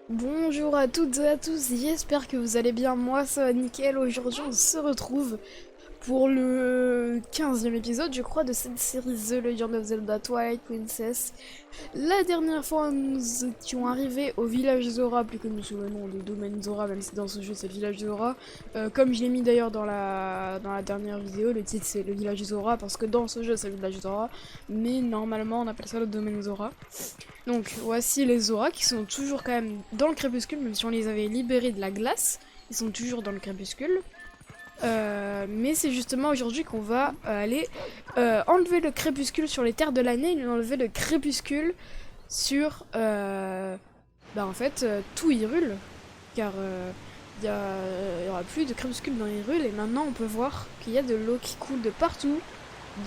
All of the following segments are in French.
Bonjour à toutes et à tous, j'espère que vous allez bien, moi ça va nickel. Aujourd'hui on se retrouve pour le 15e épisode je crois de cette série The Legend of Zelda Twilight Princess. La dernière fois nous étions arrivés au village Zora, plus connu sous le nom de domaine Zora, même si dans ce jeu c'est le village Zora. Comme je l'ai mis d'ailleurs dans la dernière vidéo, le titre c'est le village Zora parce que dans ce jeu c'est le village Zora, mais normalement on appelle ça le domaine Zora. Donc voici les Zora qui sont toujours quand même dans le crépuscule, même si on les avait libérés de la glace, ils sont toujours dans le crépuscule. Mais c'est justement aujourd'hui qu'on va aller enlever le crépuscule sur les terres de l'année et enlever le crépuscule sur en fait tout Hyrule, car il y aura plus de crépuscule dans Hyrule et maintenant on peut voir qu'il y a de l'eau qui coule de partout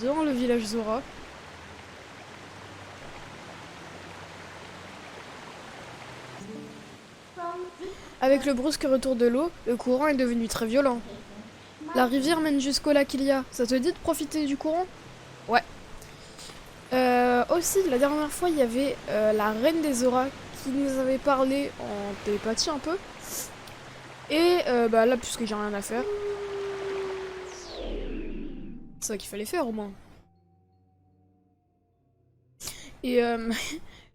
dans le village Zora. Avec le brusque retour de l'eau, le courant est devenu très violent. La rivière mène jusqu'au lac Ilia. Ça te dit de profiter du courant? Ouais. Aussi, la dernière fois, il y avait la reine des Zora qui nous avait parlé en télépathie un peu. Et là, puisque j'ai rien à faire, c'est ça qu'il fallait faire au moins. Et elle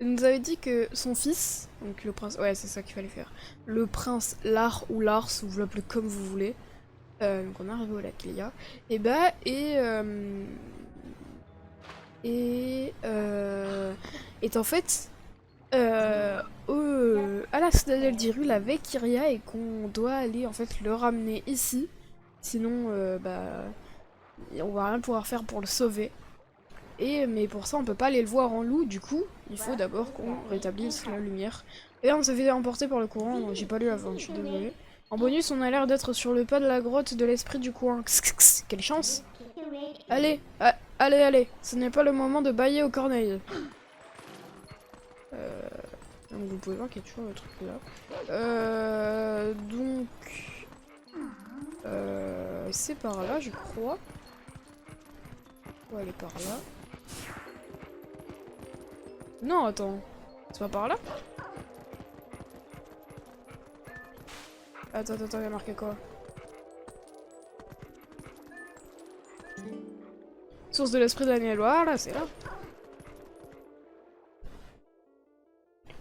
nous avait dit que son fils, donc le prince, ouais, c'est ça qu'il fallait faire. Le prince Lar ou Lars, vous l'appelez comme vous voulez. Donc on est arrivé au lac Ilia. Est en fait à la citadelle d'Hyrule avec Kyria et qu'on doit aller en fait le ramener ici. Sinon, on va rien pouvoir faire pour le sauver. Mais pour ça, on peut pas aller le voir en loup. Du coup, il faut d'abord qu'on rétablisse la lumière. Et là, on s'est fait emporter par le courant. J'ai pas lu avant, je suis désolée. En bonus, on a l'air d'être sur le pas de la grotte de l'esprit du coin. Quelle chance! Allez, allez, ce n'est pas le moment de bailler aux corneilles. Donc vous pouvez voir qu'il y a toujours le truc là. C'est par là, je crois. Ouais, elle est par là. Non, attends. C'est pas par là? Attends, il y a marqué quoi? Source de l'esprit de la Nielle, là, c'est là.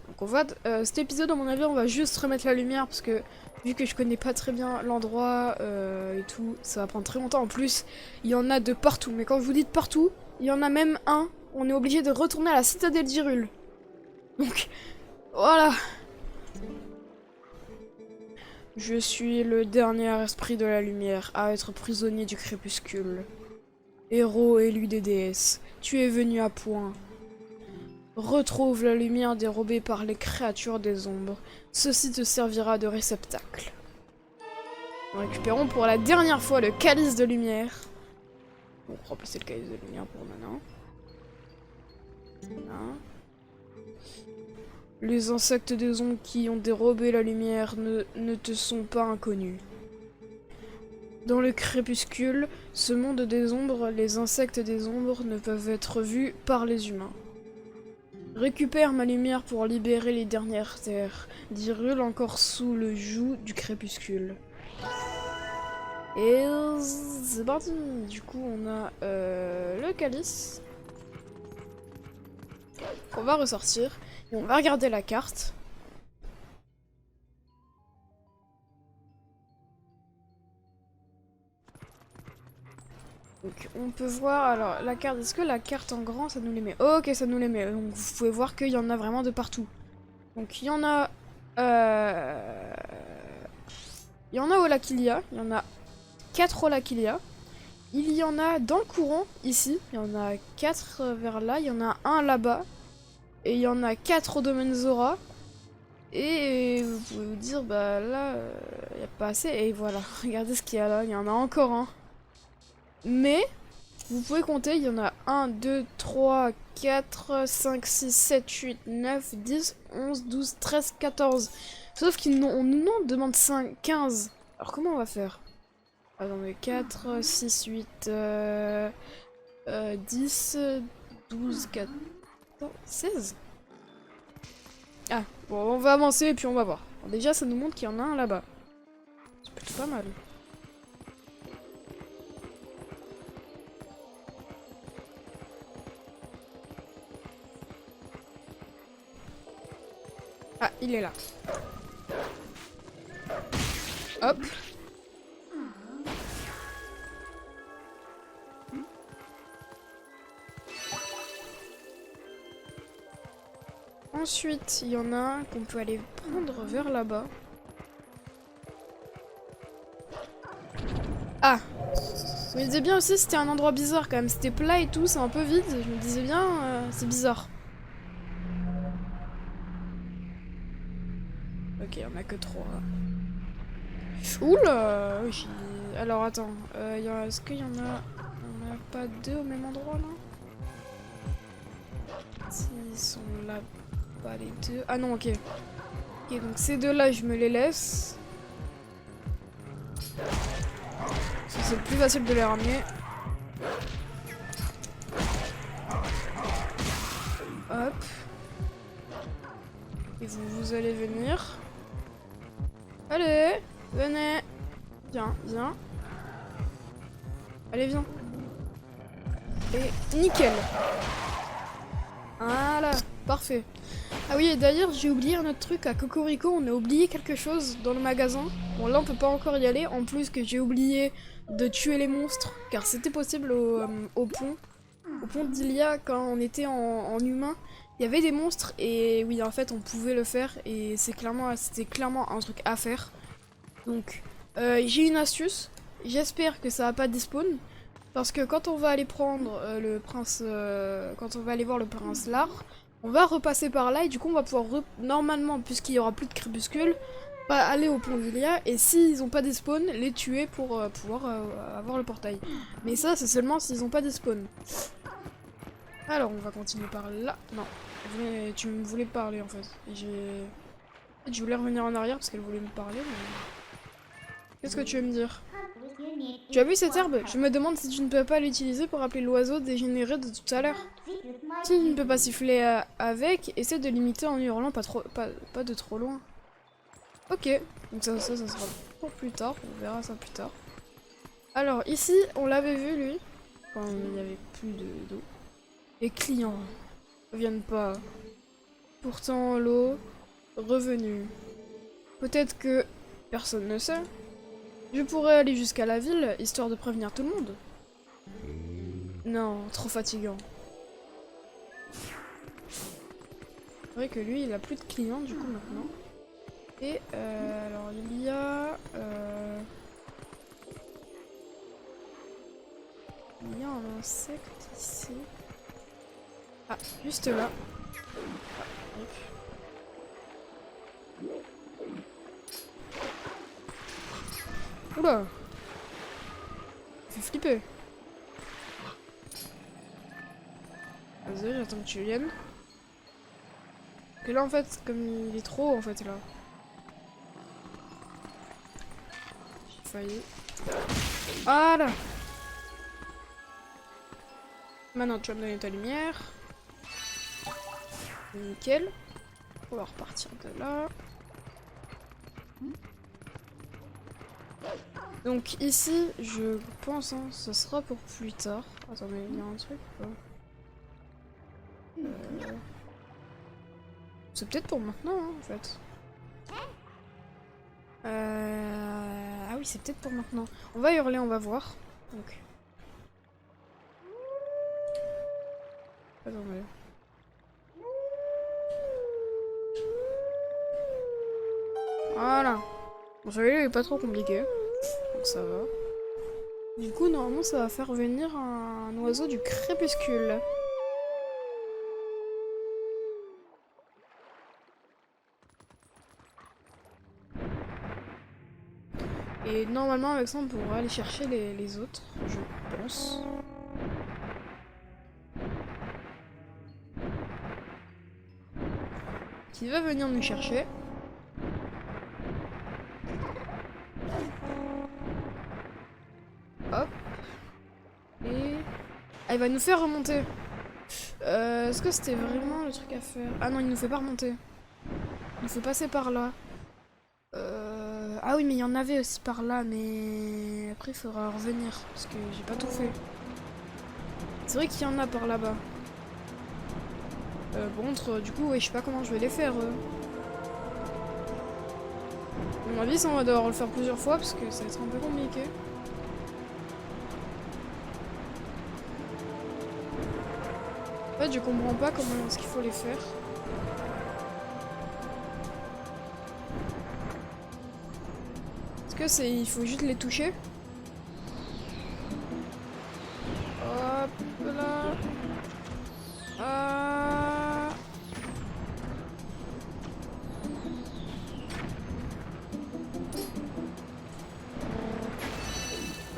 Donc on va... cet épisode, à mon avis, on va juste remettre la lumière parce que vu que je connais pas très bien l'endroit et tout, ça va prendre très longtemps. En plus, il y en a de partout. Mais quand je vous dis de partout, il y en a même un. On est obligé de retourner à la citadelle d'Hyrule. Donc, voilà. Je suis le dernier esprit de la lumière à être prisonnier du crépuscule. Héros élu des déesses, tu es venu à point. Retrouve la lumière dérobée par les créatures des ombres. Ceci te servira de réceptacle. Nous récupérons pour la dernière fois le calice de lumière. On va remplacer le calice de lumière pour maintenant. Voilà. Les insectes des ombres qui ont dérobé la lumière ne te sont pas inconnus. Dans le crépuscule, ce monde des ombres, les insectes des ombres ne peuvent être vus par les humains. Récupère ma lumière pour libérer les dernières terres d'Hyrule encore sous le joug du crépuscule. Et c'est parti. Du coup, on a le calice. On va ressortir et on va regarder la carte. Donc on peut voir, alors la carte, est-ce que la carte en grand ça nous les met? Ok, ça nous les met, donc vous pouvez voir qu'il y en a vraiment de partout. Donc il y en a... Il y en a au lac Ilia, il y en a 4 au lac Ilia. Il y en a dans le courant, ici, il y en a 4 vers là, il y en a un là-bas. Et il y en a 4 au domaine Zora. Et vous pouvez vous dire, bah là, il n'y a pas assez. Et voilà, regardez ce qu'il y a là, il y en a encore un. Mais, vous pouvez compter, il y en a 1, 2, 3, 4, 5, 6, 7, 8, 9, 10, 11, 12, 13, 14. Sauf qu'on nous demande 5, 15. Alors comment on va faire? Attendez, 4, 6, 8, 10, 12, 14, 16. Ah, bon, on va avancer et puis on va voir. Bon, déjà, ça nous montre qu'il y en a un là-bas. C'est plutôt pas mal. Ah, il est là. Hop. Ensuite, il y en a un qu'on peut aller prendre vers là-bas. Ah! Je me disais bien aussi, c'était un endroit bizarre quand même. C'était plat et tout, c'est un peu vide. Je me disais bien, c'est bizarre. Ok, il n'y en a que 3. Oula! Oui, alors attends, est-ce qu'il y en a... On a pas 2 au même endroit là? S'ils sont là, pas les 2. Ah non, ok. Ok, donc ces 2 là, je me les laisse. C'est le plus facile de les ramener. Hop. Et vous allez venir. Allez, venez. Viens, viens. Allez, viens. Et nickel. Voilà, parfait. Ah oui, et d'ailleurs, j'ai oublié un autre truc. À Cocorico, on a oublié quelque chose dans le magasin. Bon, là, on peut pas encore y aller. En plus que j'ai oublié de tuer les monstres. Car c'était possible au pont. Au pont d'Ilia, quand on était en humain. Il y avait des monstres et oui, en fait, on pouvait le faire. Et c'était clairement un truc à faire. Donc, j'ai une astuce. J'espère que ça va pas despawn. Parce que quand on va aller prendre le prince... quand on va aller voir le prince Lard, on va repasser par là et du coup on va pouvoir, normalement, puisqu'il y aura plus de crépuscules, aller au pont d'Ilia et s'ils ont pas des spawns, les tuer pour pouvoir avoir le portail. Mais ça, c'est seulement s'ils ont pas des spawns. Alors, on va continuer par là. Non, tu me voulais parler en fait. Je voulais revenir en arrière parce qu'elle voulait me parler, mais... Qu'est-ce que tu veux me dire? Tu as vu cette herbe? Je me demande si tu ne peux pas l'utiliser pour appeler l'oiseau dégénéré de tout à l'heure. Si tu ne peux pas siffler avec, essaie de l'imiter en hurlant pas de trop loin. Ok, donc ça sera pour plus tard, on verra ça plus tard. Alors ici, on l'avait vu lui, quand il n'y avait plus d'eau. Les clients ne viennent pas. Pourtant l'eau, revenue. Peut-être que personne ne sait. Je pourrais aller jusqu'à la ville, histoire de prévenir tout le monde. Non, trop fatigant. C'est vrai que lui, il a plus de clients du coup maintenant. Et alors il y a... il y a un insecte ici. Ah, juste là. Oula! Ça fait flipper. Vas-y, j'attends que tu viennes. Parce que là, en fait, comme il est trop, en fait, là. J'ai failli. Voilà! Maintenant, tu vas me donner ta lumière. Nickel. On va repartir de là. Donc ici, je pense, hein, ce sera pour plus tard. Attends, mais il y a un truc ou pas? C'est peut-être pour maintenant, hein, en fait. Ah oui, c'est peut-être pour maintenant. On va hurler, on va voir. Donc. Attends, mais... Voilà. Bon, celui-là, il est pas trop compliqué. Donc ça va. Du coup, normalement, ça va faire venir un oiseau du crépuscule. Et normalement, avec ça, on pourra aller chercher les autres, je pense. Qui va venir nous chercher. Hop. Et... Ah, il va nous faire remonter. Est-ce que c'était vraiment le truc à faire? Ah non, il nous fait pas remonter. Il faut passer par là. Ah oui, mais il y en avait aussi par là, mais après il faudra revenir parce que j'ai pas tout fait. C'est vrai qu'il y en a par là-bas. Par contre, du coup, ouais, je sais pas comment je vais les faire. À mon avis, ça, on va devoir le faire plusieurs fois parce que ça va être un peu compliqué. En fait, je comprends pas comment est-ce qu'il faut les faire. Est-ce que c'est... Il faut juste les toucher? Hop là. Ah.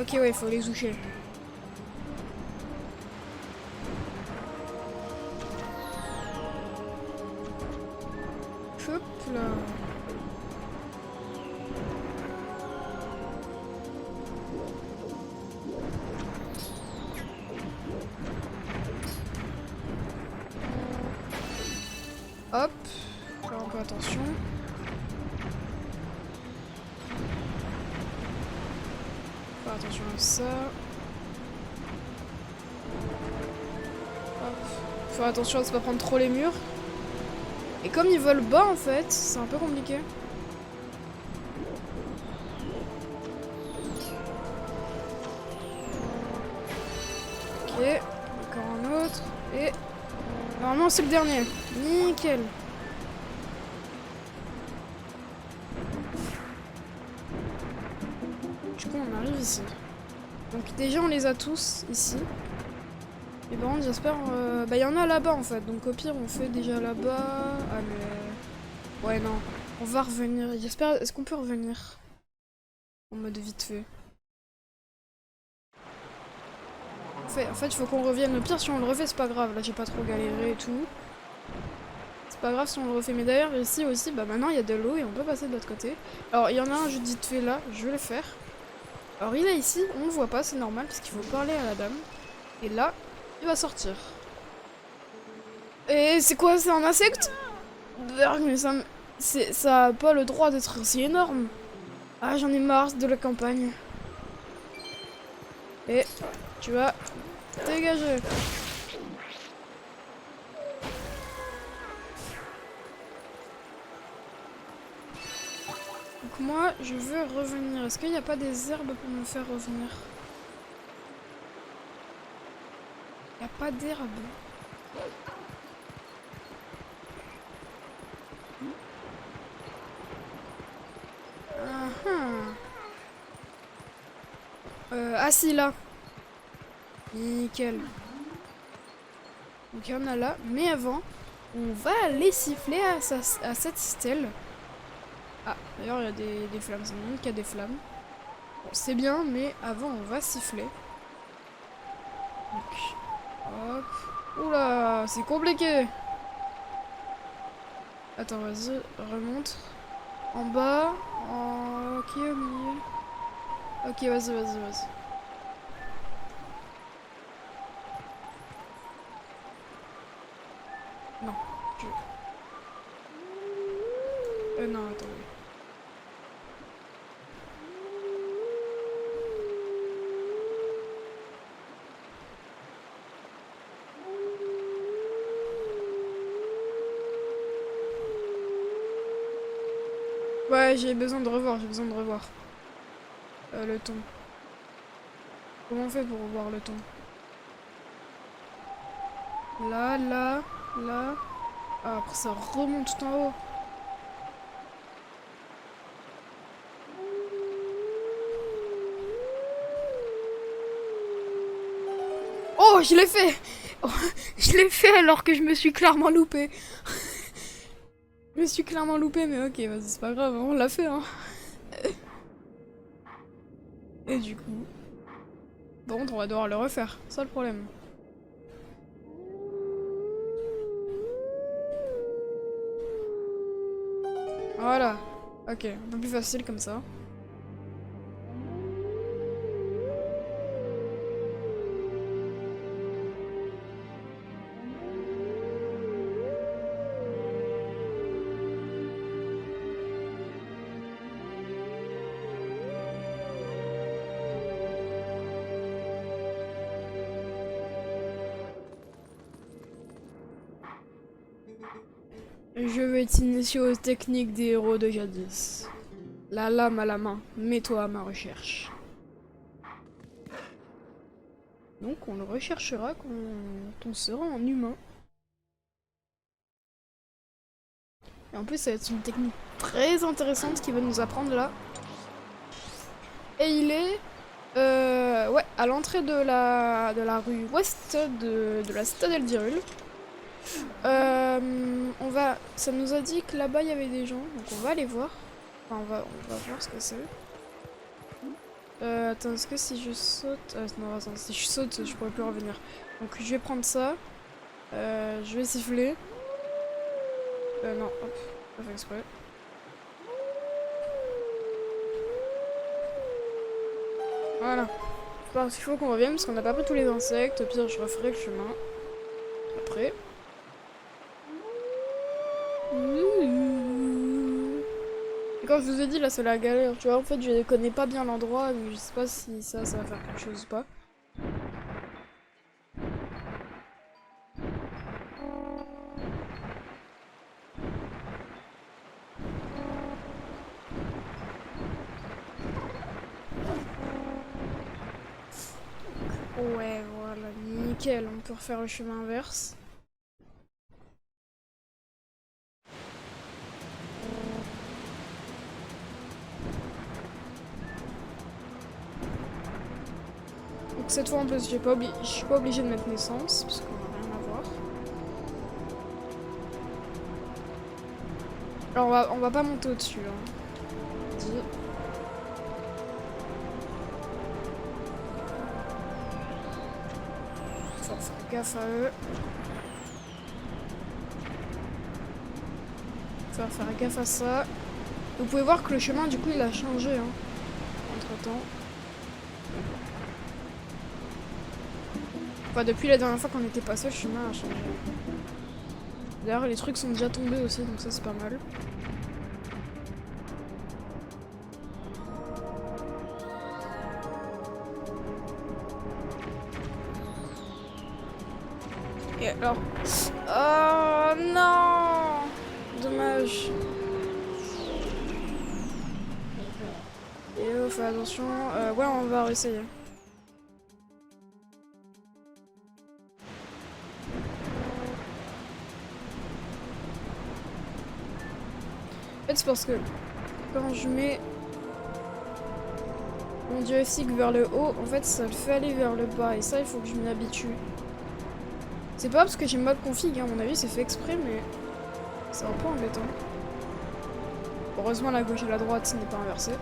Ok, ouais, il faut les toucher. Hop là. Hop. Faire un peu attention. Faire attention à ça. Hop. Faire attention à ne pas prendre trop les murs. Et comme ils volent bas en fait, c'est un peu compliqué. Ok, encore un autre. Et normalement c'est le dernier. Nickel. Du coup on arrive ici. Donc déjà on les a tous ici. Et par contre j'espère... Bah il y en a là-bas en fait. Donc au pire on fait déjà là-bas. Ah mais... Ouais non. On va revenir. J'espère... Est-ce qu'on peut revenir? En mode vite fait. En fait il faut qu'on revienne. Le pire si on le refait c'est pas grave. Là j'ai pas trop galéré et tout. C'est pas grave si on le refait. Mais d'ailleurs ici aussi, bah maintenant il y a de l'eau et on peut passer de l'autre côté. Alors il y en a un juste vite fait là. Je vais le faire. Alors il est ici. On le voit pas, c'est normal parce qu'il faut parler à la dame. Et là, il va sortir. Et c'est quoi? C'est un insecte? Mais ça a pas le droit d'être aussi énorme. Ah, j'en ai marre de la campagne. Et tu vas dégager. Donc moi, je veux revenir. Est-ce qu'il n'y a pas des herbes pour me faire revenir? Il n'y a pas d'herbe. Ah si, là. Nickel. Donc il y en a là. Mais avant, on va aller siffler à cette stèle. Ah, d'ailleurs, il y a des flammes. Ça me montre qu'il y a des flammes. Bon, c'est bien, mais avant, on va siffler. Donc, hop. Oula, c'est compliqué. Attends, vas-y, remonte. En bas. Ok, au milieu. Ok, vas-y. Non, je... non, attends. Ouais, j'ai besoin de revoir. Le ton. Comment on fait pour revoir le ton? Là. Ah, après ça remonte tout en haut. Oh, je l'ai fait! Oh, je l'ai fait alors que je me suis clairement loupé. Je me suis clairement loupé, mais ok, vas-y, c'est pas grave, hein, on l'a fait, hein. Et du coup... Bon, on va devoir le refaire, c'est ça le problème. Voilà. Ok, un peu plus facile comme ça. Je vais t'initier aux techniques des héros de jadis. La lame à la main, mets-toi à ma recherche. Donc on le recherchera quand on sera en humain. Et en plus ça va être une technique très intéressante qu'il va nous apprendre là. Et il est ouais, à l'entrée de la rue ouest de la citadelle d'Hyrule. Ça nous a dit que là-bas il y avait des gens, donc on va aller voir. Enfin, on va voir ce que c'est. Attends, est-ce que si je saute... non, attends, si je saute, je pourrais plus revenir. Donc je vais prendre ça. Je vais siffler. Non, hop, pas fait exprès. Voilà. Parce qu'il faut qu'on revienne parce qu'on n'a pas pris tous les insectes. Au pire, je referai le chemin. Après. Et quand je vous ai dit, là, c'est la galère. Tu vois, en fait, je connais pas bien l'endroit, mais je sais pas si ça va faire quelque chose ou pas. Ouais, voilà, nickel, on peut refaire le chemin inverse. Donc cette fois en plus, je suis pas obligée de mettre naissance, parce qu'on n'a rien à voir. Alors on va pas monter au-dessus, hein. Dit. Faut faire gaffe à eux. Faut faire gaffe à ça. Vous pouvez voir que le chemin du coup il a changé, hein, entre temps. Enfin depuis la dernière fois qu'on était passé, le chemin a changé. D'ailleurs les trucs sont déjà tombés aussi, donc ça c'est pas mal. Et alors... Oh non! Dommage. Et oh, fais attention. Ouais, on va réessayer. En fait, c'est parce que quand je mets mon joystick vers le haut, en fait, ça le fait aller vers le bas. Et ça, il faut que je m'y habitue. C'est pas parce que j'ai mal config, hein, à mon avis, c'est fait exprès, mais c'est un peu embêtant. Heureusement, la gauche et la droite n'est pas inversée.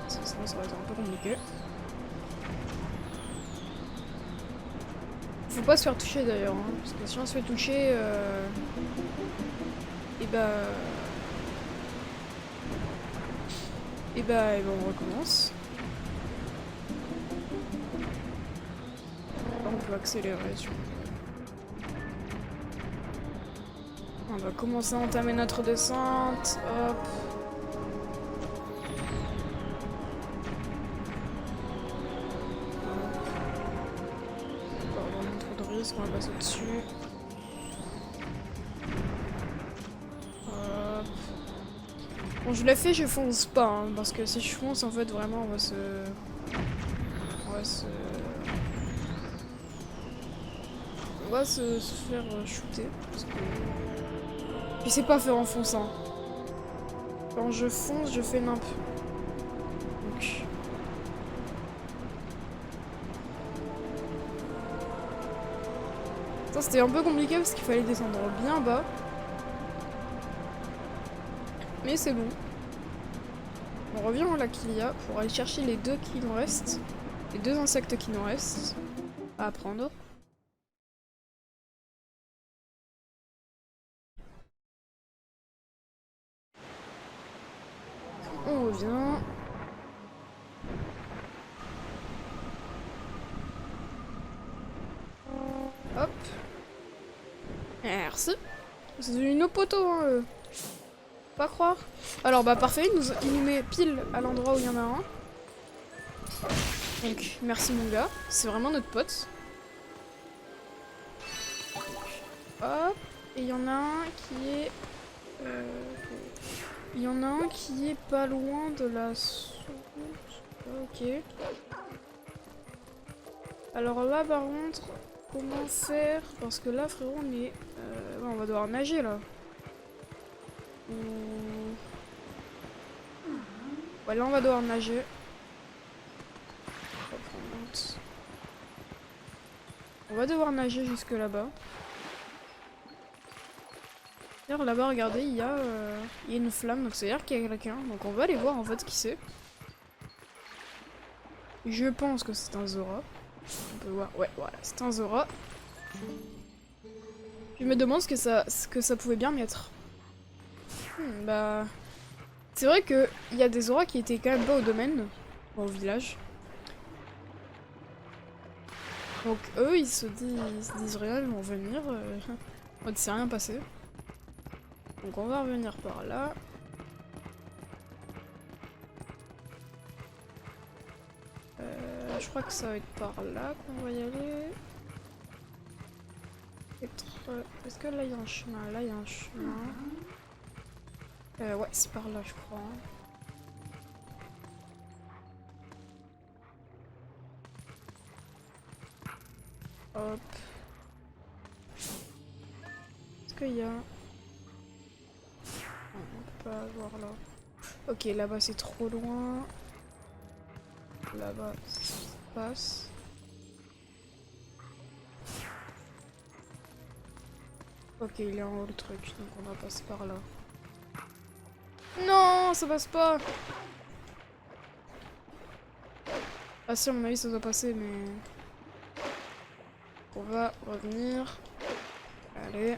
Sinon, ça aurait été un peu compliqué. Faut pas se faire toucher d'ailleurs, hein, parce que si on se fait toucher, et on recommence. On peut accélérer sur... On va commencer à entamer notre descente. Hop. Pas vraiment trop de risque, on va passer au-dessus. Hop. Bon, je l'ai fait, je fonce pas, hein, parce que si je fonce, en fait, vraiment, on va se... On va se faire shooter. Parce que... Je sais pas faire en fonçant. Quand je fonce, je fais nimp. Donc... Ça, c'était un peu compliqué parce qu'il fallait descendre bien bas. Mais c'est bon. On revient au lac Hylia pour aller chercher les deux qui nous restent. Les deux insectes qui nous restent à apprendre. On revient. Hop. Merci. C'est devenu nos poteaux, hein. Pas croire. Alors bah parfait, il nous met pile à l'endroit où il y en a un. Donc merci mon gars, c'est vraiment notre pote. Hop, et il y en a un qui est Il y en a un qui est pas loin de la source. Ok. Alors là, par contre, comment faire? Parce que là, frérot, on est... ouais, on va devoir nager, là. Ouais, là, on va devoir nager. On va devoir nager jusque là-bas. D'ailleurs, là-bas, regardez, il y a une flamme, donc c'est-à-dire qu'il y a quelqu'un. Donc on va aller voir, en fait, qui c'est. Je pense que c'est un Zora. On peut voir. Ouais, voilà, c'est un Zora. Je me demande ce que ça pouvait bien mettre. Bah... C'est vrai qu'il y a des Zora qui étaient quand même pas au domaine, au village. Donc eux, ils se disent rien, ils vont venir. En mode, c'est rien passé. Donc on va revenir par là. Je crois que ça va être par là qu'on va y aller. Est-ce que là il y a un chemin? Là il y a un chemin. Ouais, c'est par là, je crois. Hop. Est-ce qu'il y a... On peut pas voir là. Ok, là-bas c'est trop loin. Là-bas, ça passe. Ok, il est en haut le truc, donc on va passer par là. Non, ça passe pas. Ah si, à mon avis, ça doit passer, mais... On va revenir. Allez.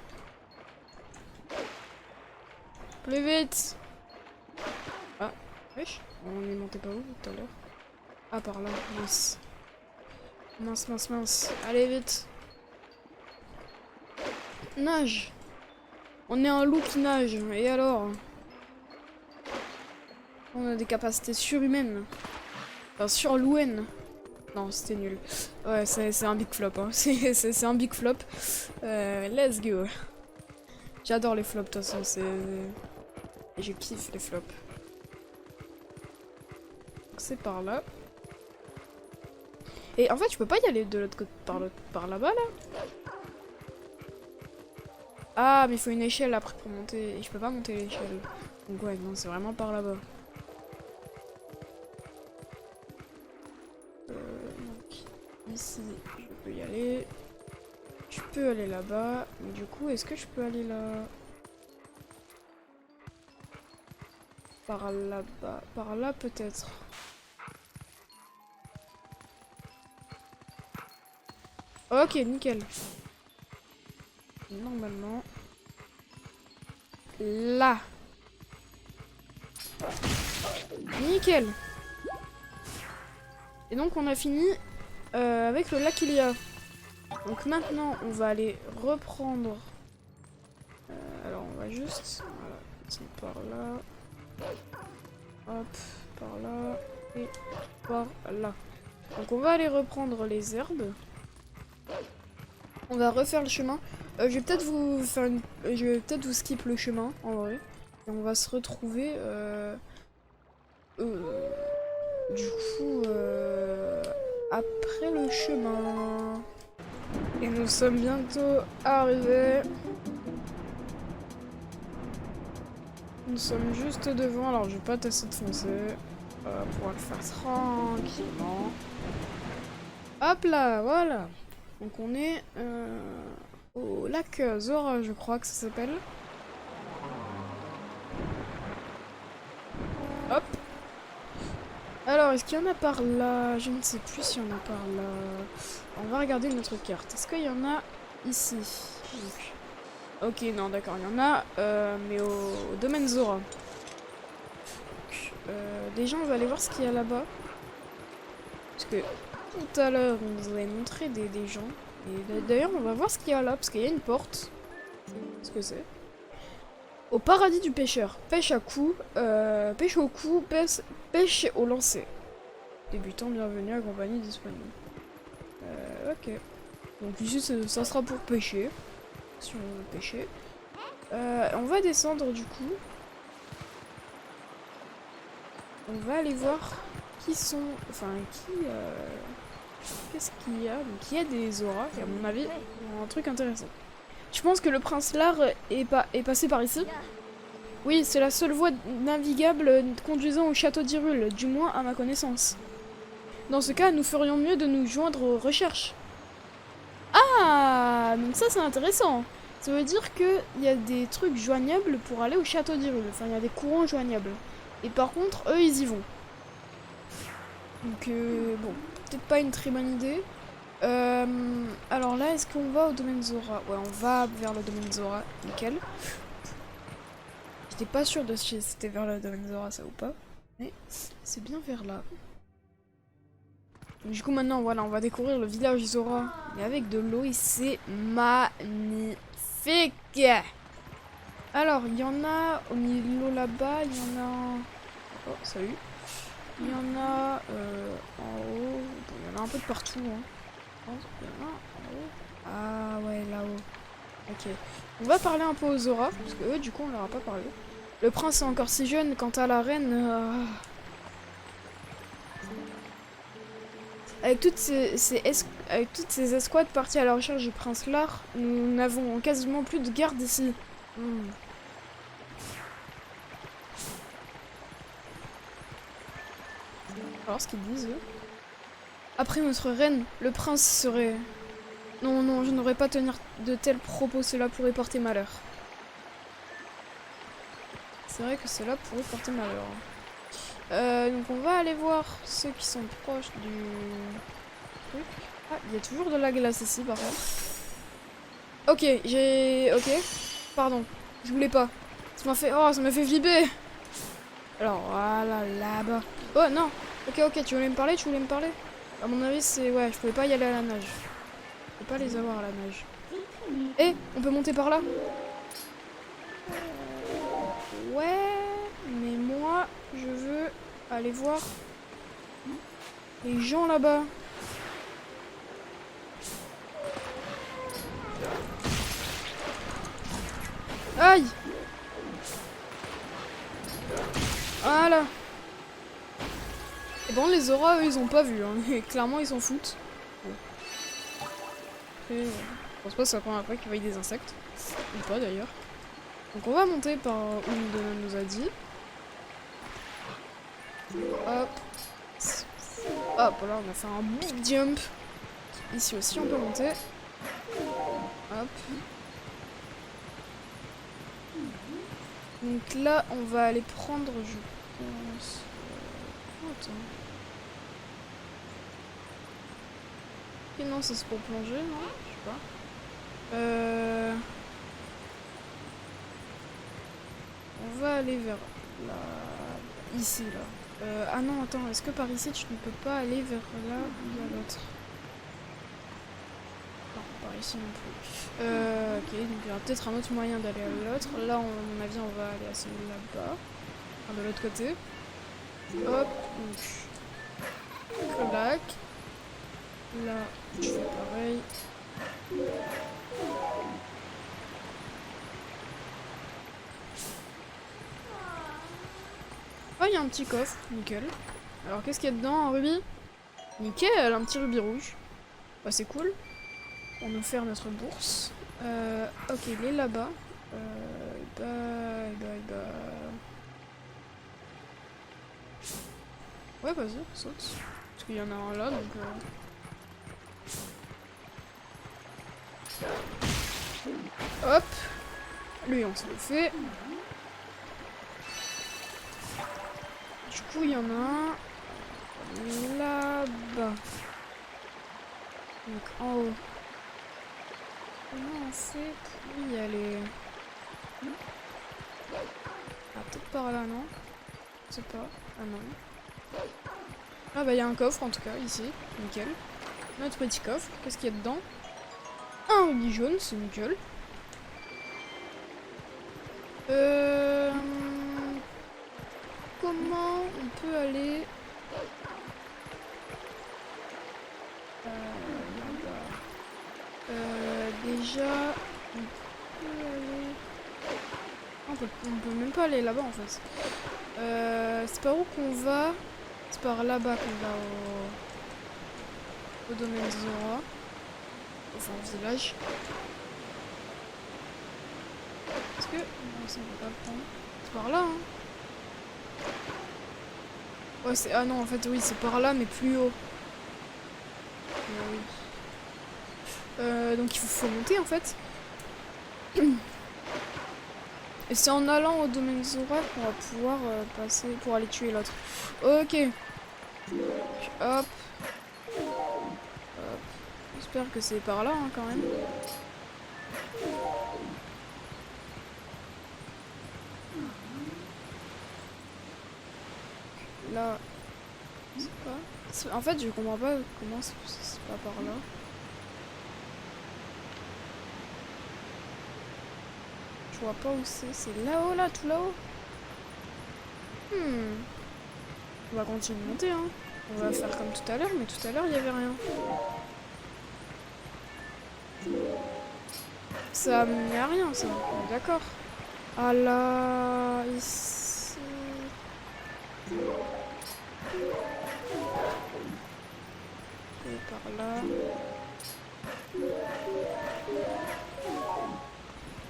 Plus vite. Ah, wesh. On est monté pas où tout à l'heure? Ah, par là, mince. Mince, mince, mince. Allez, vite. Nage. On est un loup qui nage, et alors? On a des capacités surhumaines. Enfin, surlouennes. Non, c'était nul. Ouais, c'est un big flop, hein. C'est un big flop. Let's go. J'adore les flops, de toute façon, c'est... Et je kiffe les flops. C'est par là. Et en fait, je peux pas y aller de l'autre côté, par là-bas, là. Ah, mais il faut une échelle après pour monter. Et je peux pas monter l'échelle. Donc ouais, non, c'est vraiment par là-bas. Donc, ici, je peux y aller. Je peux aller là-bas. Mais du coup, est-ce que je peux aller là? Par là-bas. Par là, peut-être. Ok, nickel. Normalement. Là. Nickel. Et donc on a fini avec le lac Ilia. Donc maintenant on va aller reprendre. Alors on va juste... Voilà, c'est par là. Hop, par là. Et par là. Donc on va aller reprendre les herbes. On va refaire le chemin. Je vais peut-être vous faire une... Je vais peut-être vous skip le chemin, en vrai. Et on va se retrouver... Du coup... Après le chemin. Et nous sommes bientôt arrivés. Nous sommes juste devant. Alors je vais pas tester de foncer. On pourra le faire tranquillement. Hop là, voilà. Donc on est au lac Zora, je crois que ça s'appelle. Hop. Alors, est-ce qu'il y en a par là? Je ne sais plus s'il y en a par là. On va regarder notre carte. Est-ce qu'il y en a ici? Donc. Ok, non, d'accord, il y en a, mais au domaine Zora. Donc, déjà, on va aller voir ce qu'il y a là-bas. Parce que tout à l'heure, on vous avait montré des gens. Et d'ailleurs, on va voir ce qu'il y a là, parce qu'il y a une porte. Qu'est-ce que c'est? Au paradis du pêcheur. Pêche à coup, pêche au coup, pêche au lancer. Débutant, bienvenue à compagnie disponible. Ok. Donc ici, ça sera pour pêcher. Si on veut pêcher. On va descendre du coup. On va aller voir qui sont... Enfin, qu'est-ce qu'il y a? Donc il y a des auras, et à mon avis, un truc intéressant. Je pense que le prince Lar est passé par ici. Oui, c'est la seule voie navigable conduisant au château d'Hyrule, du moins à ma connaissance. Dans ce cas, nous ferions mieux de nous joindre aux recherches. Ah, donc ça c'est intéressant. Ça veut dire qu'il y a des trucs joignables pour aller au château d'Hyrule. Enfin, il y a des courants joignables. Et par contre, eux, ils y vont. Donc, bon, peut-être pas une très bonne idée. Alors là, est-ce qu'on va au domaine Zora? Ouais, on va vers le domaine Zora. Nickel. J'étais pas sûre de si c'était vers le domaine Zora, ça ou pas. Mais c'est bien vers là. Donc, du coup, maintenant, voilà, on va découvrir le village Zora. Mais avec de l'eau, et c'est magnifique. Alors, il y en a au milieu de l'eau là-bas, il y en a... Oh, salut. Il y en a en haut. Bon, il y en a un peu de partout. Hein. Il y en a en haut. Ah ouais, là-haut. Ok. On va parler un peu aux Zora, parce que eux, du coup, on leur a pas parlé. Le prince est encore si jeune, quant à la reine... Avec toutes ces escouades parties à la recherche du prince Lar, nous n'avons quasiment plus de garde ici. Alors, ce qu'ils disent, eux. Après notre reine, le prince serait... Non, non, je n'aurais pas tenir de tels propos, cela pourrait porter malheur. C'est vrai que cela pourrait porter malheur. Donc on va aller voir ceux qui sont proches du truc. Ah, il y a toujours de la glace ici par contre. Ok, Ok. Pardon, je voulais pas. Ça m'a fait... Oh, ça m'a fait vibrer. Alors, voilà, là-bas. Oh, non. Ok, tu voulais me parler? À mon avis, c'est... Ouais, je pouvais pas y aller à la nage. Je peux pas les avoir à la nage. Eh, on peut monter par là? Ouais, mais moi, je veux aller voir les gens là-bas. Aïe! Voilà. Et bon, les auras, eux, ils ont pas vu. Hein. Et clairement, ils s'en foutent. Bon. Après, je pense pas que c'est la première fois qu'ils voient des insectes. Ou pas d'ailleurs. Donc on va monter par où Donna nous a dit. Hop. Hop, là on a fait un big jump. Ici aussi on peut monter. Hop. Donc là on va aller prendre, je pense... attends. Et non, ça c'est pour plonger, non? Je sais pas. On va aller vers là... Ici, là. Ah non, attends, est-ce que par ici tu ne peux pas aller vers là où il y a l'autre? Non, par ici non plus. Ok, donc il y aura peut-être un autre moyen d'aller à l'autre. Là, à mon avis, on va aller à celui là-bas. Enfin, de l'autre côté. Hop, donc... Clac. Là, je fais pareil. Oh, il y a un petit coffre, nickel. Alors, qu'est-ce qu'il y a dedans, un rubis? Nickel, un petit rubis rouge. Bah, c'est cool. On nous faire notre bourse. Ok, il est là-bas. Ouais, vas-y, saute. Parce qu'il y en a un là, donc... Hop. Lui, on se le fait. Du coup, il y en a un là-bas. Donc, en haut. Comment on fait pour y aller? Ah, peut-être par là, non? Je sais pas. Ah non. Ah bah, il y a un coffre, en tout cas, ici. Nickel. Notre petit coffre. Qu'est-ce qu'il y a dedans? Un rubis jaune, c'est nickel. Comment on peut aller déjà on peut aller On peut même pas aller là-bas en fait. C'est par où qu'on va? C'est par là-bas qu'on va au domaine Zora. Enfin au village. Est-ce que... Non, ça on peut pas prendre. C'est par là, hein. Ouais, c'est... Ah non, en fait, oui, c'est par là, mais plus haut. Oui. Donc il faut monter, en fait. Et c'est en allant au domaine Zora qu'on va pouvoir passer pour aller tuer l'autre. Ok. Hop. Hop. J'espère que c'est par là, hein, quand même. Là... C'est pas... En fait, je comprends pas comment c'est pas par là. Je vois pas où c'est. C'est là-haut, là, tout là-haut. On va continuer de monter, hein. On va faire comme tout à l'heure, mais tout à l'heure, il n'y avait rien. Ça mène à rien, ça. D'accord. Ah là... Ici... Et par là...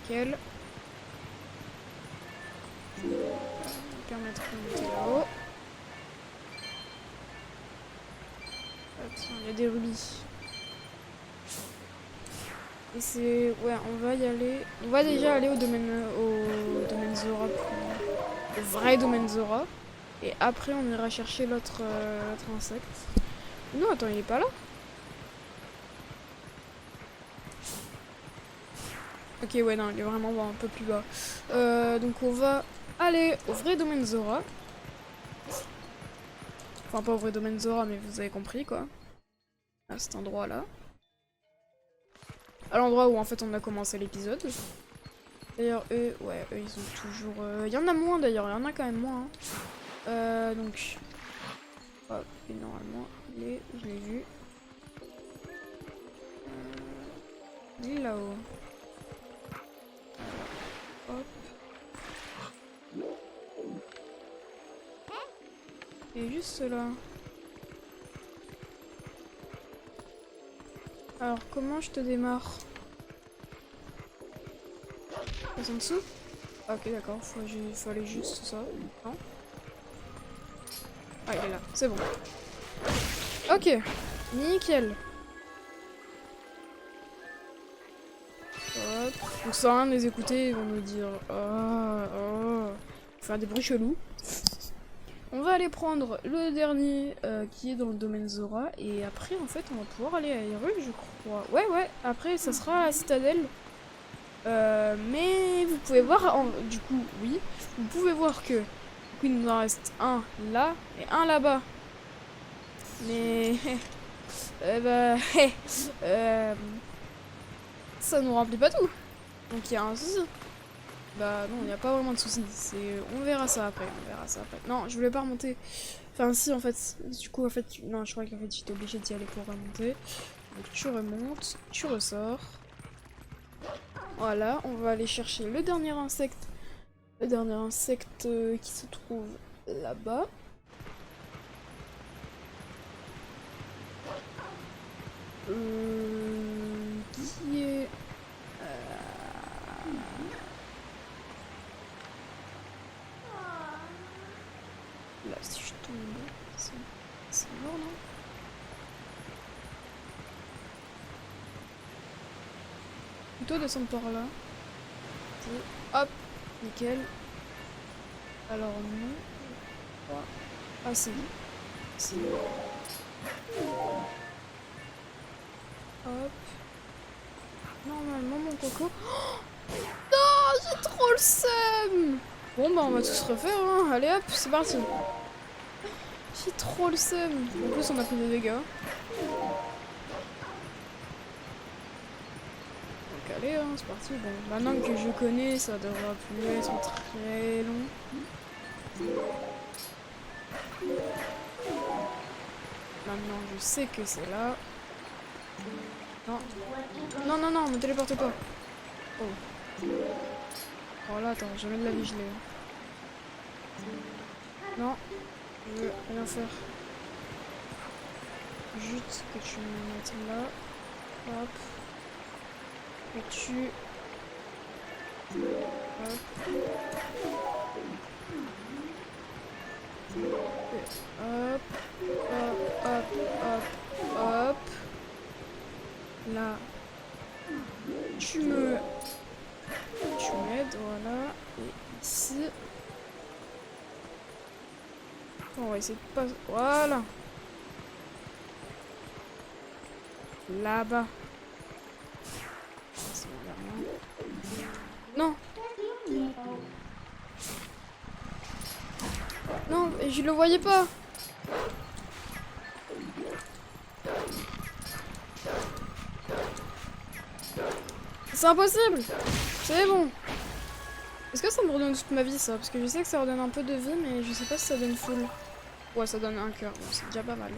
Nickel. Ça va nous permettre de monter là-haut. Attends, il y a des rubis. Et c'est... Ouais, on va y aller... On va déjà aller au domaine Zora. Au vrai domaine Zora. Et après, on ira chercher l'autre insecte. Non, attends, il est pas là? Ok, ouais, non, il est vraiment un peu plus bas. Donc on va aller au vrai domaine Zora. Enfin, pas au vrai domaine Zora, mais vous avez compris, quoi. À cet endroit-là. À l'endroit où, en fait, on a commencé l'épisode. D'ailleurs, eux, ouais, eux, ils ont toujours... Il y en a moins, d'ailleurs, il y en a quand même moins. Hein. Donc... Hop, et normalement, je l'ai vu. Il est là-haut. Hop. Il est juste là. Alors, comment je te démarre? Passe en dessous? Ah, ok, d'accord, fallait juste ça. Non? Ah, il est là, c'est bon. Ok, nickel. Hop. Donc sans rien les écouter, ils vont nous dire faire des bruits chelous. On va aller prendre le dernier qui est dans le domaine Zora. Et après, en fait, on va pouvoir aller à Hyrule, je crois. Ouais, après, ça sera la citadelle. Mais vous pouvez voir, du coup, oui. Vous pouvez voir que, du coup, il nous en reste un là et un là-bas. Mais... ça nous remplit pas tout. Donc il y a un souci. Bah non, il n'y a pas vraiment de souci. On verra ça après. Non, je voulais pas remonter. Enfin si en fait. Du coup en fait, non, je crois qu'en fait j'étais obligée d'y aller pour remonter. Donc tu remontes, tu ressors. Voilà, on va aller chercher le dernier insecte. Le dernier insecte qui se trouve là-bas. Qui est... Là, si je tombe, c'est mort, non? Plutôt descendre par là. Hop, nickel. Alors non. Ah si. Si. Hop. Normalement mon coco. Oh non, j'ai trop le seum. Bon bah on va tous refaire, hein. Allez hop, c'est parti. J'ai trop le seum. En plus on a pris des dégâts. Donc allez, hein, c'est parti. Bon, maintenant que je connais, ça devra plus être très long. Maintenant je sais que c'est là. Non. Non, me téléporte pas. Oh. Voilà, attends, jamais de la vie je l'ai. Non, je veux rien faire. Juste que tu me mettes là. Hop. Et tu... Hop. Hop. Hop, hop, hop, hop. Là. Tu m'aides, voilà. Et ici. On va essayer de pas... Voilà. Là-bas. Non. Non, je le voyais pas. C'est impossible. C'est bon. Est-ce que ça me redonne toute ma vie ça? Parce que je sais que ça redonne un peu de vie, mais je sais pas si ça donne full. Ouais, ça donne un cœur, bon, c'est déjà pas mal.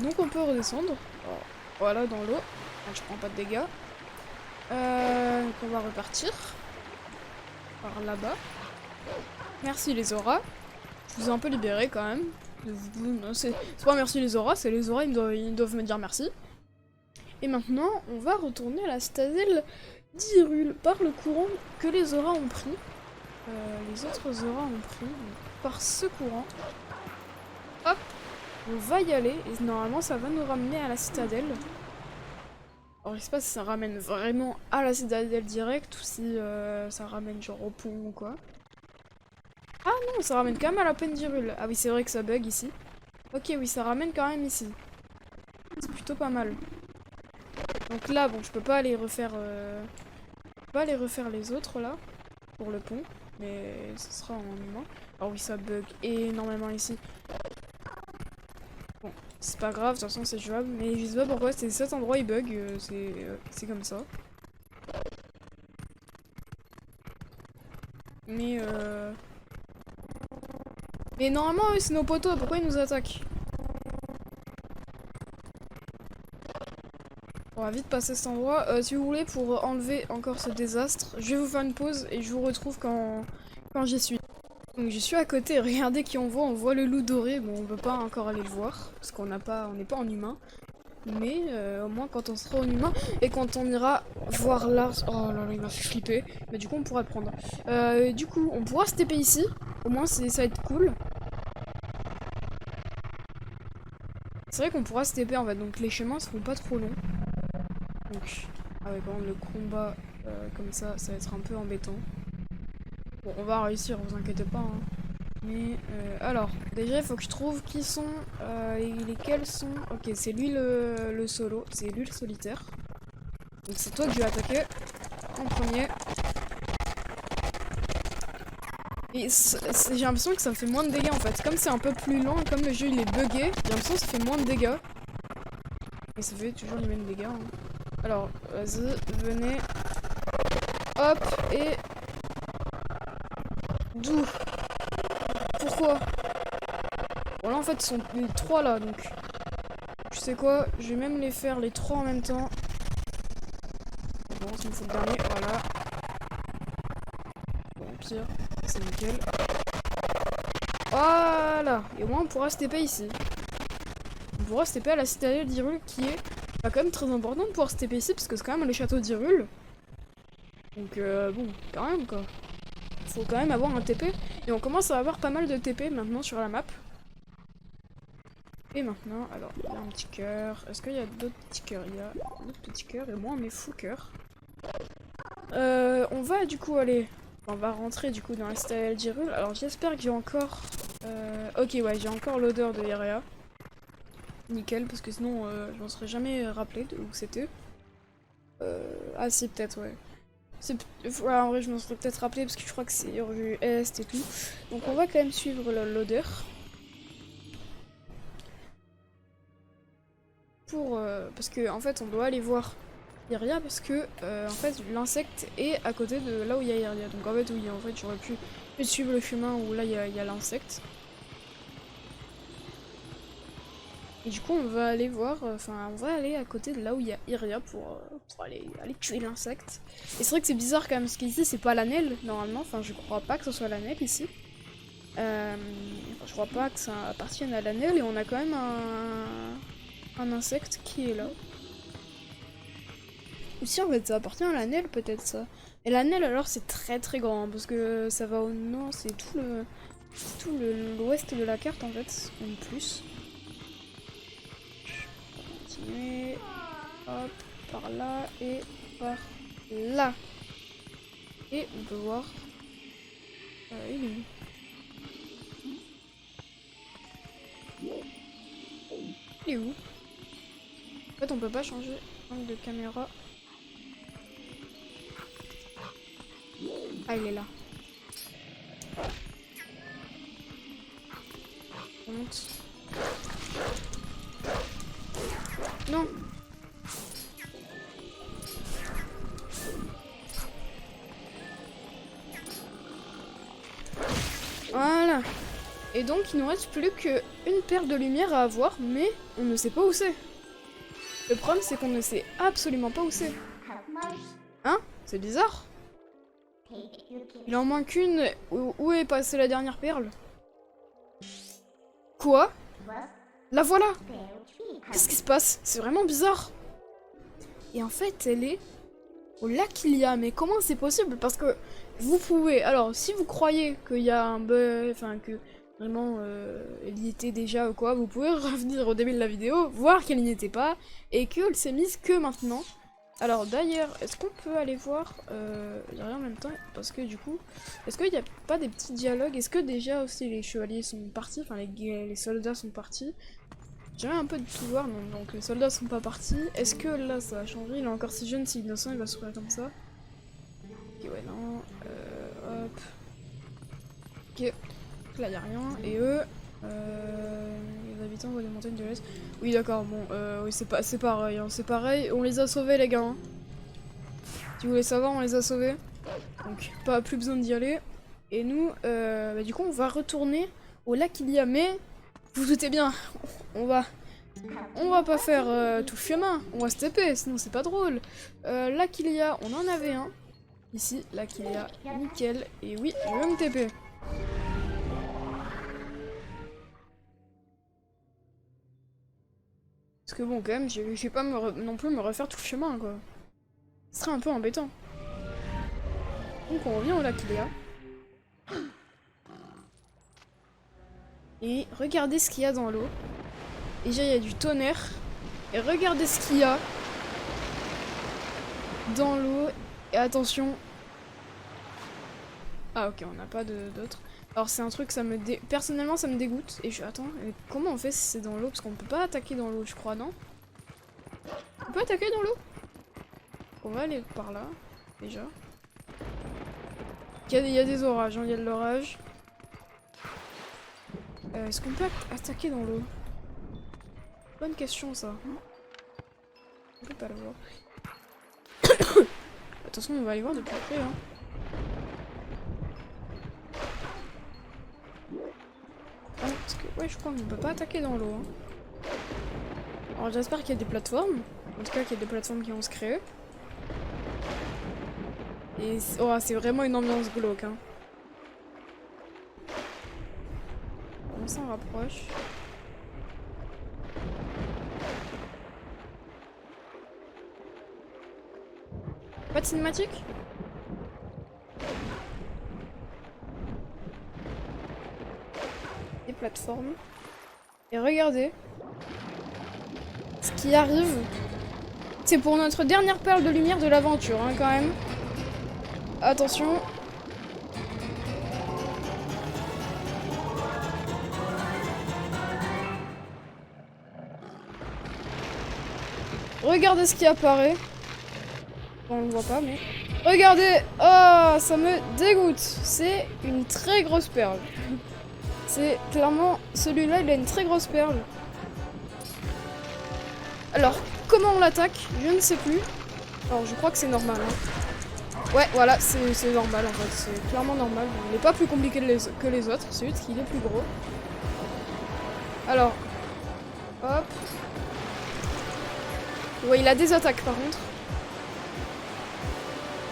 Donc on peut redescendre. Oh, voilà, dans l'eau. Je prends pas de dégâts. Donc on va repartir. Par là-bas. Merci les auras. Je vous ai un peu libéré quand même. C'est pas merci les auras, c'est les auras, ils doivent me dire merci. Et maintenant, on va retourner à la citadelle d'Hyrule par le courant que les auras ont pris. Les autres auras ont pris. Donc, par ce courant. Hop, on va y aller. Et normalement, ça va nous ramener à la citadelle. Alors, je sais pas si ça ramène vraiment à la citadelle direct ou si ça ramène genre au pont ou quoi. Ah non, ça ramène quand même à la plaine d'Hyrule. Ah oui, c'est vrai que ça bug ici. Ok, oui, ça ramène quand même ici. C'est plutôt pas mal. Donc là, bon, je peux pas aller refaire... les autres, là. Pour le pont. Mais ce sera en humain. Alors oui, ça bug énormément ici. Bon, c'est pas grave, de toute façon, c'est jouable. Mais je sais pas pourquoi, c'est cet endroit, il bug. C'est comme ça. Mais normalement, oui, c'est nos poteaux. Pourquoi ils nous attaquent? On va vite passer cet endroit. Si vous voulez, pour enlever encore ce désastre, je vais vous faire une pause et je vous retrouve quand j'y suis. Donc je suis à côté, regardez qui on voit le loup doré. Bon, on peut pas encore aller le voir, parce qu'on n'est pas en humain. Mais au moins quand on sera en humain et quand on ira voir Lars... Oh là là, il m'a fait flipper. Mais du coup, on pourra le prendre. Du coup, on pourra se TP ici. Au moins, ça va être cool. C'est vrai qu'on pourra se TP en fait, donc les chemins seront pas trop longs. Donc, ah ouais, par contre, le combat comme ça va être un peu embêtant. Bon, on va réussir, vous inquiétez pas. Hein. Mais, alors, déjà, il faut que je trouve qui sont, lesquels sont... Ok, c'est lui le solo, c'est lui le solitaire. Donc c'est toi que je vais attaquer en premier. Et j'ai l'impression que ça me fait moins de dégâts en fait. Comme c'est un peu plus lent, comme le jeu il est buggé, j'ai l'impression que ça fait moins de dégâts. Et ça fait toujours les mêmes dégâts. Hein. Alors, vas-y, venez. Hop, et... D'où? Pourquoi? Bon là en fait ils sont les trois là, donc... Tu sais quoi? Je vais même les faire les trois en même temps. Bon, ça me faut le dernier, voilà. Bon, pire, c'est nickel. Voilà! Et au moins on pourra se TP ici. On pourra se TP à la citadelle d'Hyrule qui est quand même très important de pouvoir se TP ici parce que c'est quand même le château d'Hyrule. Donc bon, quand même quoi. Faut quand même avoir un TP. Et on commence à avoir pas mal de TP maintenant sur la map. Et maintenant, alors, il y a un petit cœur. Est-ce qu'il y a d'autres petits cœurs? Il y a d'autres petits cœurs et moi on est full cœur. On va du coup aller... On va rentrer du coup dans la citadelle d'Hyrule. Alors j'espère que j'ai encore... Ok ouais, j'ai encore l'odeur de Iria. Nickel, parce que sinon je m'en serais jamais rappelé de où c'était. Ah si, peut-être ouais. Ouais, en vrai je m'en serais peut-être rappelé parce que je crois que c'est rue Est et tout. Donc on va quand même suivre l'odeur. Parce que en fait on doit aller voir Iria parce que en fait l'insecte est à côté de là où il y a Iria. Donc en fait oui, en fait j'aurais pu suivre le chemin où là il y a l'insecte. Et du coup, on va aller voir, on va aller à côté de là où il y a Iria pour aller tuer l'insecte. Et c'est vrai que c'est bizarre quand même, parce qu'ici c'est pas l'anel normalement, enfin je crois pas que ce soit l'anel ici. Je crois pas que ça appartienne à l'anel et on a quand même un insecte qui est là. Ou si en fait ça appartient à l'anel peut-être ça. Et l'anel alors c'est très très grand hein, parce que ça va au nord, c'est tout l'ouest de la carte en fait, en plus. Continuer, hop, par là et par là. Et on peut voir, il est où? Il est où? En fait on peut pas changer l'angle de caméra. Ah il est là. Honte. Non. Voilà. Et donc il nous reste plus qu'une perle de lumière à avoir, mais on ne sait pas où c'est. Le problème c'est qu'on ne sait absolument pas où c'est. Hein? C'est bizarre. Il en manque une. Où est passée la dernière perle? Quoi? La voilà! Qu'est-ce qui se passe? C'est vraiment bizarre. Et en fait, elle est au lac Ilia. Mais comment c'est possible? Parce que vous pouvez... Alors, si vous croyez qu'il y a un bug, enfin que vraiment elle y était déjà ou quoi, vous pouvez revenir au début de la vidéo, voir qu'elle n'y était pas, et qu'elle s'est mise que maintenant. Alors d'ailleurs, est-ce qu'on peut aller voir rien en même temps? Parce que du coup, est-ce qu'il n'y a pas des petits dialogues? Est-ce que déjà aussi les chevaliers sont partis? Enfin les soldats sont partis? J'aimerais un peu de tout voir, non, donc les soldats sont pas partis. Est-ce que là ça a changé? Il est encore si jeune, si innocent, il va s'ouvrir comme ça. Ok ouais non, hop. Ok, là y a rien. Et eux, les habitants des montagnes de l'Est. Oui d'accord, bon, oui c'est pareil, hein, c'est pareil. On les a sauvés les gars. Hein. Si vous voulez savoir, on les a sauvés. Donc plus besoin d'y aller. Et nous, du coup on va retourner au lac Ilia, mais vous vous doutez bien, on va pas faire tout le chemin, on va se taper, sinon c'est pas drôle. Lac Ilia, on en avait un. Ici, lac Ilia, nickel. Et oui, je vais me TP. Parce que bon, quand même, je vais pas non plus me refaire tout le chemin, quoi. Ce serait un peu embêtant. Donc on revient au lac Ilia. Et regardez ce qu'il y a dans l'eau. Déjà, il y a du tonnerre. Et regardez ce qu'il y a dans l'eau. Et attention. Ah ok, on n'a pas d'autre. Alors c'est un truc, personnellement ça me dégoûte. Et attends, comment on fait si c'est dans l'eau? Parce qu'on peut pas attaquer dans l'eau, je crois, non? On peut attaquer dans l'eau? On va aller par là, déjà. Il y a des orages, hein, il y a de l'orage. Est-ce qu'on peut attaquer dans l'eau? Bonne question ça. On peut pas le voir. Attention, on va aller voir de plus près. Hein. Ah, parce que, ouais, je crois qu'on peut pas attaquer dans l'eau. Hein. Alors j'espère qu'il y a des plateformes. En tout cas, qu'il y a des plateformes qui vont se créer. Et oh, c'est vraiment une ambiance glauque. Hein. On s'en rapproche. Pas de cinématique? Des plateformes. Et regardez. Ce qui arrive. C'est pour notre dernière perle de lumière de l'aventure, hein, quand même. Attention. Regardez ce qui apparaît. Bon, on le voit pas, mais... Regardez! Oh, ça me dégoûte! C'est une très grosse perle. C'est clairement... Celui-là, il a une très grosse perle. Alors, comment on l'attaque? Je ne sais plus. Alors, je crois que c'est normal. Hein. Ouais, voilà, c'est normal en fait. C'est clairement normal. Il n'est pas plus compliqué que les autres. C'est juste qu'il est plus gros. Alors, Hop. Ouais, il a des attaques par contre.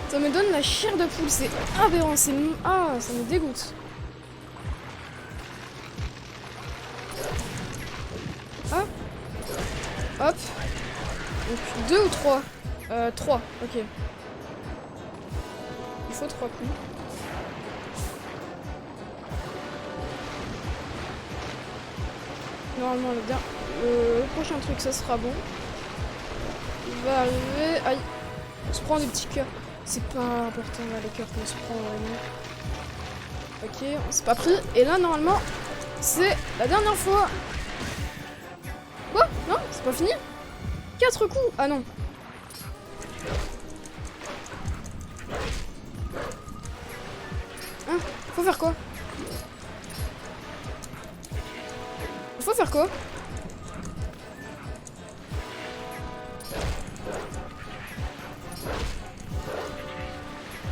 Ça me donne la chair de poule, c'est aberrant, c'est... Ah, ça me dégoûte. Ah. Hop. Donc 2 ou 3 3, ok. Il faut 3 coups. Normalement le prochain truc ça sera bon. Il va arriver... Aïe. On se prend des petits cœurs. C'est pas important là les cœurs qu'on se prend vraiment. Ok, on s'est pas pris. Et là normalement, c'est la dernière fois. Quoi? Non, c'est pas fini? 4 coups? Ah non. Hein? Faut faire quoi? Faut faire quoi?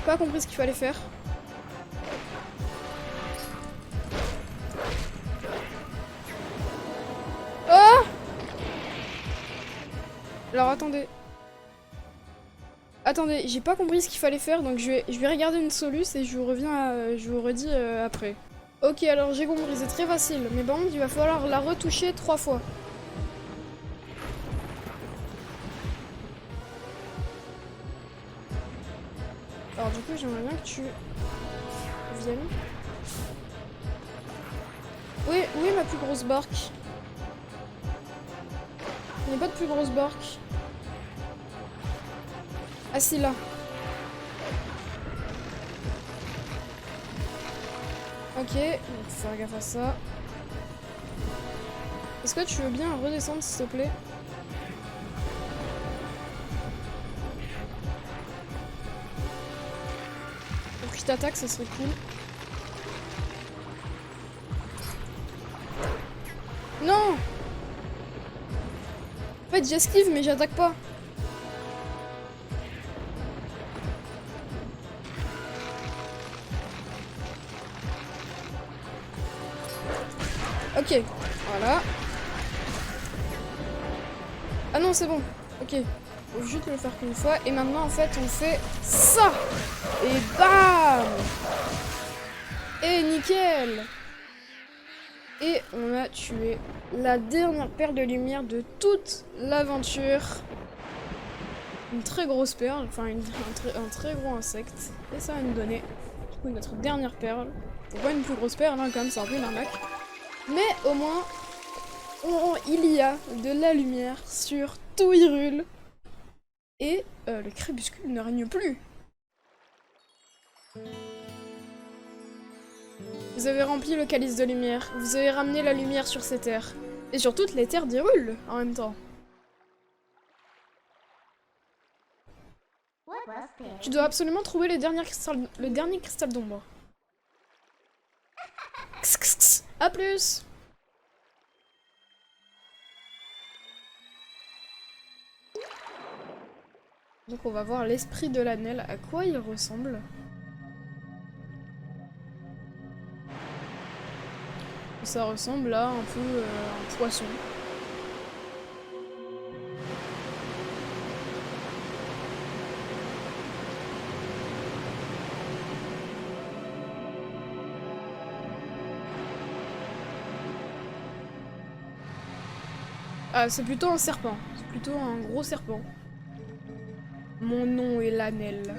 Pas compris ce qu'il fallait faire. Oh! Alors attendez. Attendez, j'ai pas compris ce qu'il fallait faire, donc je vais regarder une soluce et je vous reviens, je vous redis après. Ok, alors j'ai compris, c'est très facile, mais bon, il va falloir la retoucher 3 fois. Alors du coup, j'aimerais bien que tu viennes. Oui, où est ma plus grosse barque? Il n'y a pas de plus grosse barque. Ah si, là. Ok, donc faut faire gaffe à ça. Est-ce que tu veux bien redescendre s'il te plaît? Pour que je t'attaque, ça serait cool. Non! En fait, j'esquive, mais j'attaque pas. Ok, voilà. Ah non, c'est bon. Ok. Faut juste le faire qu'une fois. Et maintenant, en fait, on fait ça. Et bam! Et nickel! Et on a tué la dernière perle de lumière de toute l'aventure. Une très grosse perle, enfin un très gros insecte. Et ça va nous donner du coup notre dernière perle. C'est pas une plus grosse perle, hein, quand même, c'est un peu une arnaque. Mais au moins, il y a de la lumière sur tout Hyrule. Et le crépuscule ne règne plus. Vous avez rempli le calice de lumière. Vous avez ramené la lumière sur ces terres. Et sur toutes les terres d'Hyrule, en même temps. Tu dois absolument trouver le dernier cristal d'ombre. A plus! Donc on va voir l'esprit de l'Anel, à quoi il ressemble. Ça ressemble à un peu un poisson. Ah, c'est plutôt un serpent. C'est plutôt un gros serpent. Mon nom est l'Anel.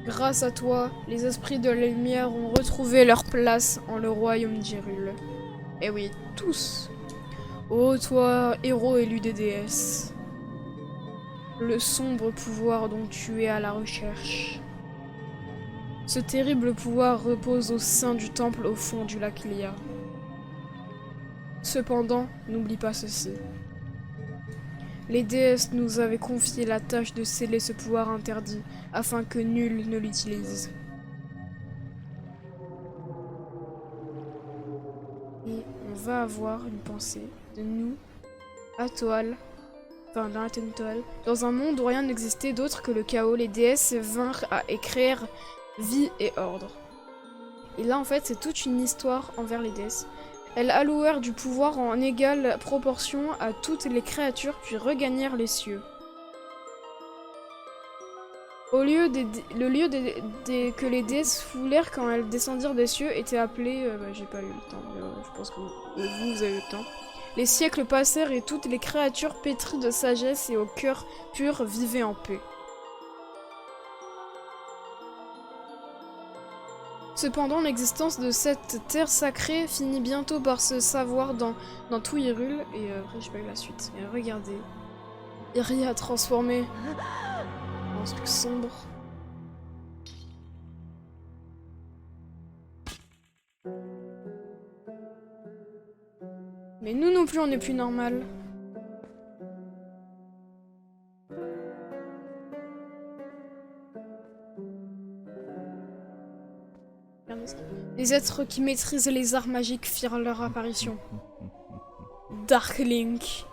Grâce à toi, les esprits de la lumière ont retrouvé leur place en le royaume d'Hyrule. Eh oui, tous. Ô toi, héros élu des déesses. Le sombre pouvoir dont tu es à la recherche. Ce terrible pouvoir repose au sein du temple au fond du lac Lia. Cependant, n'oublie pas ceci. Les déesses nous avaient confié la tâche de sceller ce pouvoir interdit, afin que nul ne l'utilise. Et on va avoir une pensée de nous, à Toile, enfin dans la Toile, dans un monde où rien n'existait d'autre que le chaos, les déesses vinrent et créèrent vie et ordre. Et là en fait c'est toute une histoire envers les déesses. Elles allouèrent du pouvoir en égale proportion à toutes les créatures puis regagnèrent les cieux. Le lieu que les déesses foulèrent quand elles descendirent des cieux était appelé... j'ai pas eu le temps, mais je pense que vous avez eu le temps. Les siècles passèrent et toutes les créatures pétries de sagesse et au cœur pur vivaient en paix. Cependant, l'existence de cette terre sacrée finit bientôt par se savoir dans tout Hyrule, et après je sais pas la suite. Et regardez, Iria transformé en un truc sombre. Mais nous non plus on n'est plus normal. Les êtres qui maîtrisent les arts magiques firent leur apparition. Dark Link.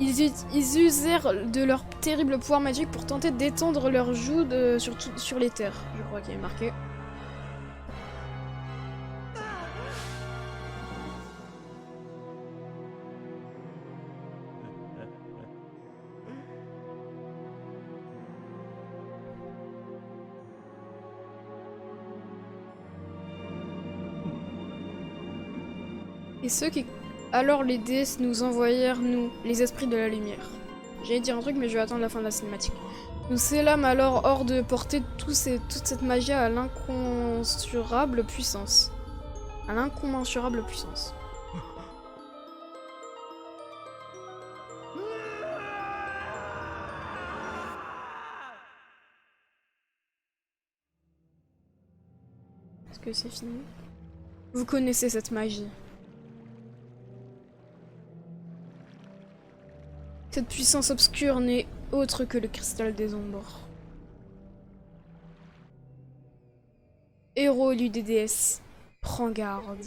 Ils usèrent de leur terrible pouvoir magique pour tenter d'étendre leur joug sur les terres. Je crois qu'il est marqué. Alors les déesses nous envoyèrent, nous, les esprits de la lumière. J'allais dire un truc, mais je vais attendre la fin de la cinématique. Nous scellâmes alors hors de portée toute cette magie à l'incommensurable puissance. À l'incommensurable puissance. Est-ce que c'est fini? Vous connaissez cette magie. Cette puissance obscure n'est autre que le cristal des ombres. Héros élu des déesses, prends garde.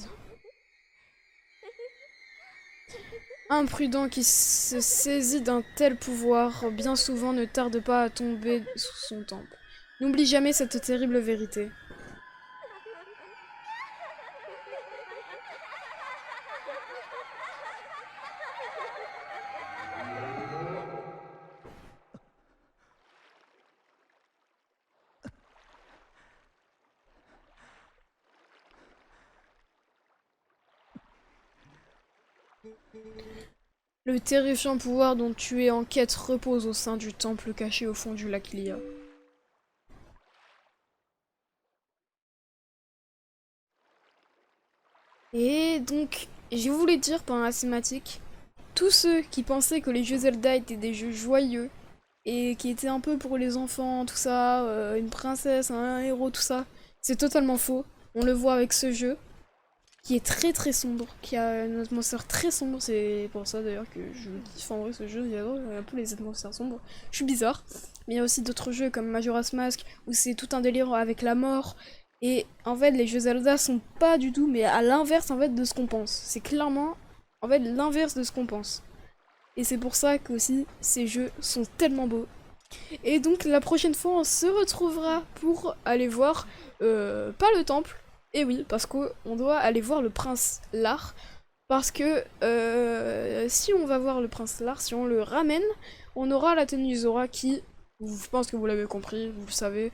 Imprudent qui se saisit d'un tel pouvoir, bien souvent ne tarde pas à tomber sous son temple. N'oublie jamais cette terrible vérité. Le terrifiant pouvoir dont tu es en quête repose au sein du temple caché au fond du lac Lia. Et donc, je voulais dire pendant la cinématique, tous ceux qui pensaient que les jeux Zelda étaient des jeux joyeux, et qui étaient un peu pour les enfants, tout ça, une princesse, un héros, tout ça, c'est totalement faux. On le voit avec ce jeu, qui est très très sombre, qui a une atmosphère très sombre, c'est pour ça d'ailleurs que je kiffe en vrai ce jeu, j'adore un peu les atmosphères sombres. Je suis bizarre, mais il y a aussi d'autres jeux comme Majora's Mask, où c'est tout un délire avec la mort, et en fait les jeux Zelda sont pas du tout, mais à l'inverse en fait de ce qu'on pense. C'est clairement en fait l'inverse de ce qu'on pense. Et c'est pour ça que aussi ces jeux sont tellement beaux. Et donc la prochaine fois on se retrouvera pour aller voir, pas le temple, et oui, parce qu'on doit aller voir le prince Lar. Parce que si on va voir le prince Lar, si on le ramène, on aura la tenue Zora qui, je pense que vous l'avez compris, vous le savez,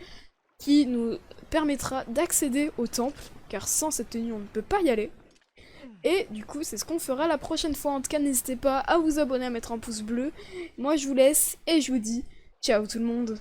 qui nous permettra d'accéder au temple, car sans cette tenue on ne peut pas y aller. Et du coup c'est ce qu'on fera la prochaine fois. En tout cas n'hésitez pas à vous abonner, à mettre un pouce bleu. Moi je vous laisse et je vous dis ciao tout le monde.